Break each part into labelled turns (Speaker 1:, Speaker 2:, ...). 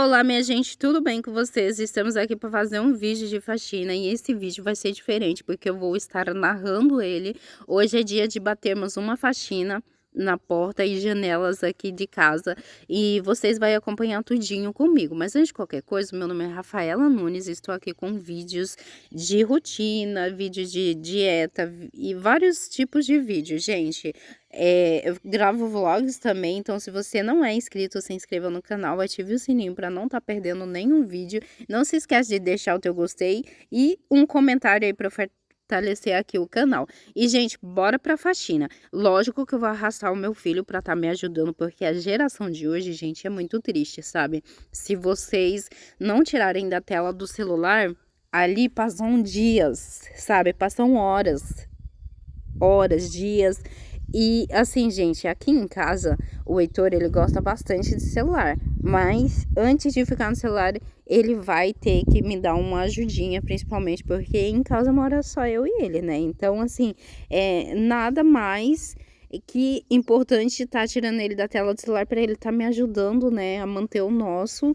Speaker 1: Olá, minha gente, tudo bem com vocês? Estamos aqui para fazer um vídeo de faxina e esse vídeo vai ser diferente porque eu vou estar narrando ele. Hoje é dia de batermos uma faxina na porta e janelas aqui de casa e vocês vão acompanhar tudinho comigo. Mas antes de qualquer coisa, meu nome é Rafaela Nunes, estou aqui com vídeos de rotina, vídeos de dieta e vários tipos de vídeos, gente. Eu gravo vlogs também, então se você não é inscrito, se inscreva no canal, ative o sininho para não estar perdendo nenhum vídeo. Não se esquece de deixar o teu gostei e um comentário aí para fortalecer aqui o canal. E, gente, bora pra faxina. Lógico que eu vou arrastar o meu filho para estar me ajudando, porque a geração de hoje, gente, é muito triste, sabe? Se vocês não tirarem da tela do celular, ali passam dias, sabe? Passam horas, dias. E assim, gente, aqui em casa, o Heitor, ele gosta bastante de celular, mas antes de ficar no celular, ele vai ter que me dar uma ajudinha, principalmente porque em casa mora só eu e ele, né? Então, assim, nada mais que importante estar tirando ele da tela do celular para ele estar me ajudando, né, a manter o nosso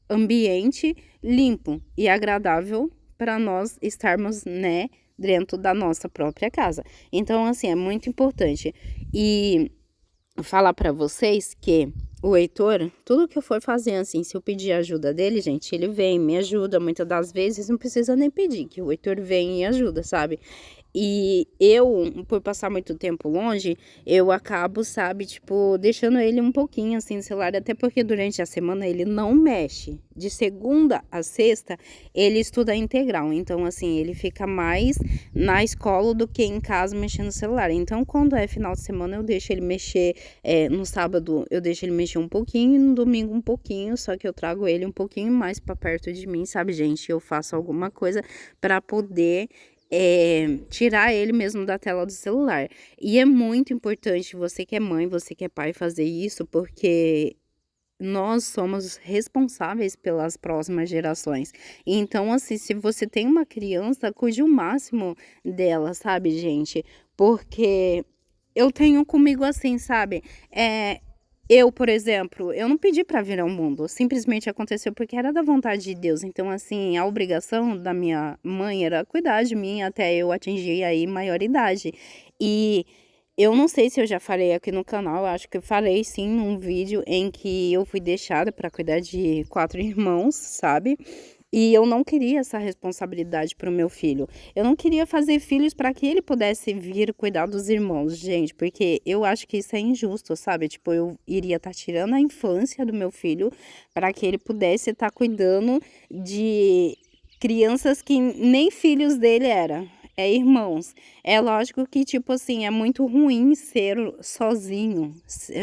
Speaker 1: ambiente limpo e agradável para nós estarmos, né, dentro da nossa própria casa. Então, assim, é muito importante. E falar para vocês que o Heitor, tudo que eu for fazer, assim, se eu pedir ajuda dele, gente, ele vem, me ajuda. Muitas das vezes não precisa nem pedir, que o Heitor vem e ajuda, sabe? E eu, por passar muito tempo longe, eu acabo, sabe, tipo, deixando ele um pouquinho assim no celular, até porque durante a semana ele não mexe. De segunda a sexta, ele estuda integral. Então, assim, ele fica mais na escola do que em casa mexendo no celular. Então, quando é final de semana, eu deixo ele mexer. No sábado, eu deixo ele mexer um pouquinho, e no domingo um pouquinho, só que eu trago ele um pouquinho mais para perto de mim, sabe, gente? Eu faço alguma coisa para poder tirar ele mesmo da tela do celular. E é muito importante você que é mãe, você que é pai, fazer isso, porque nós somos responsáveis pelas próximas gerações. Então, assim, se você tem uma criança, cuide o máximo dela, sabe, gente? Porque eu tenho comigo assim, sabe? Eu, por exemplo, eu não pedi para vir ao mundo, simplesmente aconteceu porque era da vontade de Deus. Então, assim, a obrigação da minha mãe era cuidar de mim até eu atingir aí maioridade. E eu não sei se eu já falei aqui no canal, acho que eu falei sim num vídeo em que eu fui deixada para cuidar de 4 irmãos, sabe? E eu não queria essa responsabilidade para o meu filho. Eu não queria fazer filhos para que ele pudesse vir cuidar dos irmãos, gente, porque eu acho que isso é injusto, sabe? Tipo, eu iria estar tirando a infância do meu filho para que ele pudesse estar cuidando de crianças que nem filhos dele eram. Irmãos. É lógico que, tipo assim, é muito ruim ser sozinho,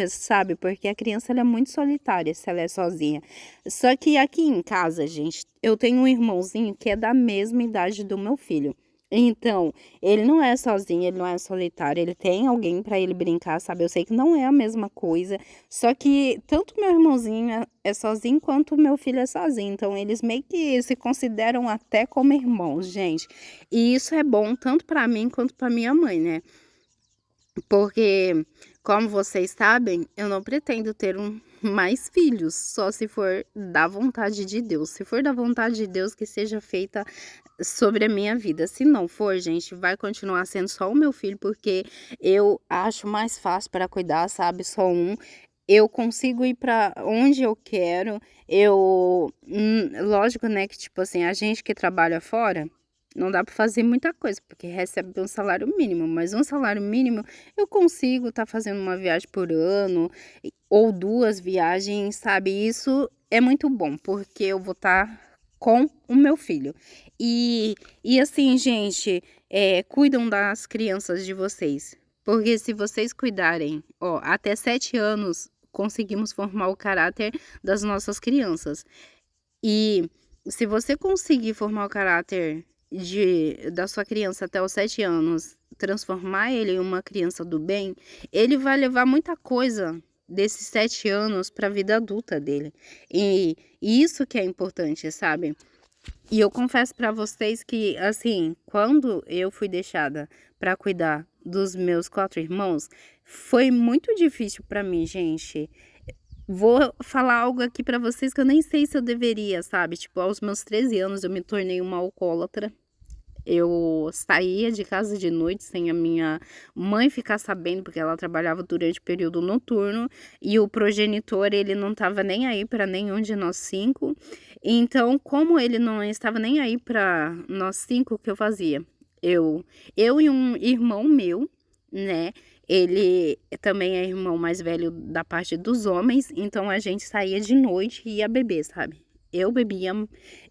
Speaker 1: sabe? Porque a criança ela é muito solitária se ela é sozinha. Só que aqui em casa, gente, eu tenho um irmãozinho que é da mesma idade do meu filho. Então, ele não é sozinho, ele não é solitário, ele tem alguém para ele brincar, sabe? Eu sei que não é a mesma coisa, só que tanto meu irmãozinho é sozinho quanto o meu filho é sozinho. Então, eles meio que se consideram até como irmãos, gente. E isso é bom tanto para mim quanto para minha mãe, né? Porque, como vocês sabem, eu não pretendo ter mais filhos, só se for da vontade de Deus. Se for da vontade de Deus, que seja feita sobre a minha vida. Se não for, gente, vai continuar sendo só o meu filho, porque eu acho mais fácil para cuidar, sabe? Só um. Eu consigo ir para onde eu quero. Lógico, né, que tipo assim, a gente que trabalha fora, não dá para fazer muita coisa, porque recebe um salário mínimo, mas um salário mínimo eu consigo estar fazendo uma viagem por ano ou 2 viagens, sabe? Isso é muito bom, porque eu vou estar com o meu filho. E assim, gente, cuidam das crianças de vocês. Porque se vocês cuidarem, ó, até 7 anos conseguimos formar o caráter das nossas crianças. E se você conseguir formar o caráter da sua criança até os 7 anos, transformar ele em uma criança do bem, ele vai levar muita coisa desses 7 anos para a vida adulta dele. E isso que é importante, sabe? E eu confesso para vocês que, assim, quando eu fui deixada para cuidar dos meus 4 irmãos, foi muito difícil para mim, gente. Vou falar algo aqui pra vocês que eu nem sei se eu deveria, sabe, tipo, aos meus 13 anos eu me tornei uma alcoólatra. Eu saía de casa de noite sem a minha mãe ficar sabendo, porque ela trabalhava durante o período noturno, e o progenitor, ele não estava nem aí para nenhum de nós 5. Então, como ele não estava nem aí para nós 5, o que eu fazia? Eu e um irmão meu, né, ele também é irmão mais velho da parte dos homens, então a gente saía de noite e ia beber, sabe. Eu bebia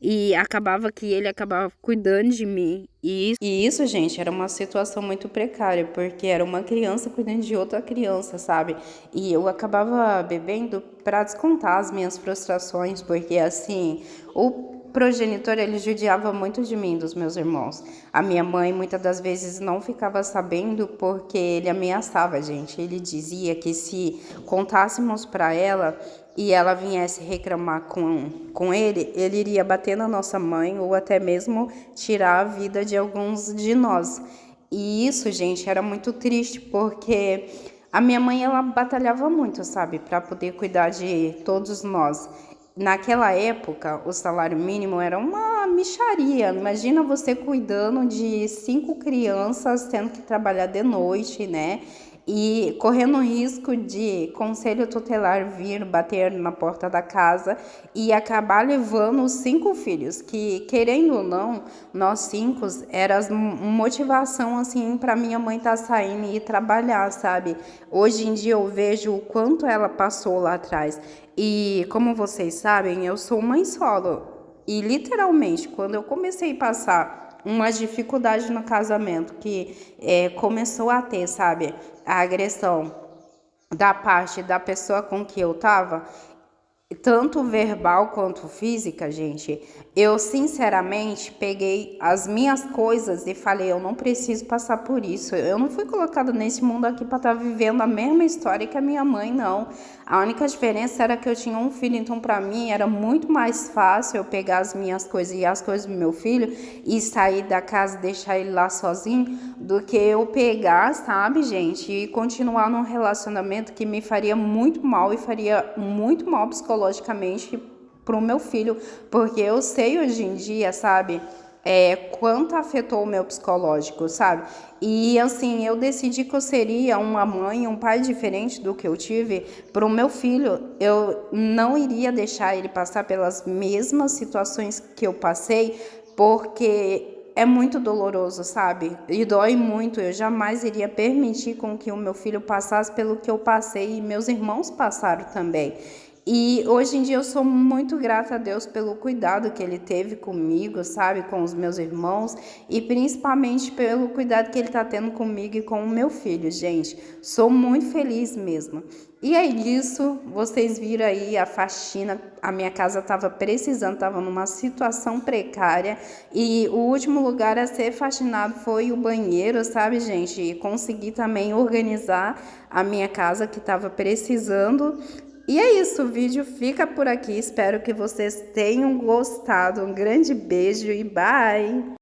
Speaker 1: e acabava que ele acabava cuidando de mim. E isso, gente, era uma situação muito precária, porque era uma criança cuidando de outra criança, sabe? E eu acabava bebendo para descontar as minhas frustrações, porque assim, o progenitor, ele judiava muito de mim, dos meus irmãos. A minha mãe muitas das vezes não ficava sabendo porque ele ameaçava a gente. Ele dizia que se contássemos para ela e ela viesse reclamar com ele iria bater na nossa mãe ou até mesmo tirar a vida de alguns de nós. E isso, gente, era muito triste porque a minha mãe, ela batalhava muito, sabe, para poder cuidar de todos nós. Naquela época, o salário mínimo era uma mixaria. Imagina você cuidando de 5 crianças, tendo que trabalhar de noite, né? E correndo o risco de conselho tutelar vir bater na porta da casa e acabar levando os 5 filhos, que querendo ou não, nós 5 era motivação assim para minha mãe estar saindo e ir trabalhar, sabe? Hoje em dia eu vejo o quanto ela passou lá atrás. E como vocês sabem, eu sou mãe solo. E literalmente, quando eu comecei a passar uma dificuldade no casamento, que começou a ter, sabe, a agressão da parte da pessoa com que eu tava, tanto verbal quanto física, gente, eu sinceramente peguei as minhas coisas e falei, eu não preciso passar por isso. Eu não fui colocada nesse mundo aqui para estar vivendo a mesma história que a minha mãe, não. A única diferença era que eu tinha um filho, então para mim era muito mais fácil eu pegar as minhas coisas e as coisas do meu filho e sair da casa e deixar ele lá sozinho, do que eu pegar, sabe, gente, e continuar num relacionamento que me faria muito mal e faria muito mal psicologicamente pro meu filho, porque eu sei hoje em dia, sabe, quanto afetou o meu psicológico, sabe? E assim, eu decidi que eu seria uma mãe, um pai diferente do que eu tive para o meu filho. Eu não iria deixar ele passar pelas mesmas situações que eu passei, porque é muito doloroso, sabe? E dói muito. Eu jamais iria permitir com que o meu filho passasse pelo que eu passei e meus irmãos passaram também. E hoje em dia eu sou muito grata a Deus pelo cuidado que Ele teve comigo, sabe, com os meus irmãos e principalmente pelo cuidado que Ele está tendo comigo e com o meu filho, gente. Sou muito feliz mesmo. E é isso, vocês viram aí a faxina, a minha casa estava precisando, estava numa situação precária e o último lugar a ser faxinado foi o banheiro, sabe, gente? E consegui também organizar a minha casa que estava precisando. E é isso, o vídeo fica por aqui. Espero que vocês tenham gostado. Um grande beijo e bye!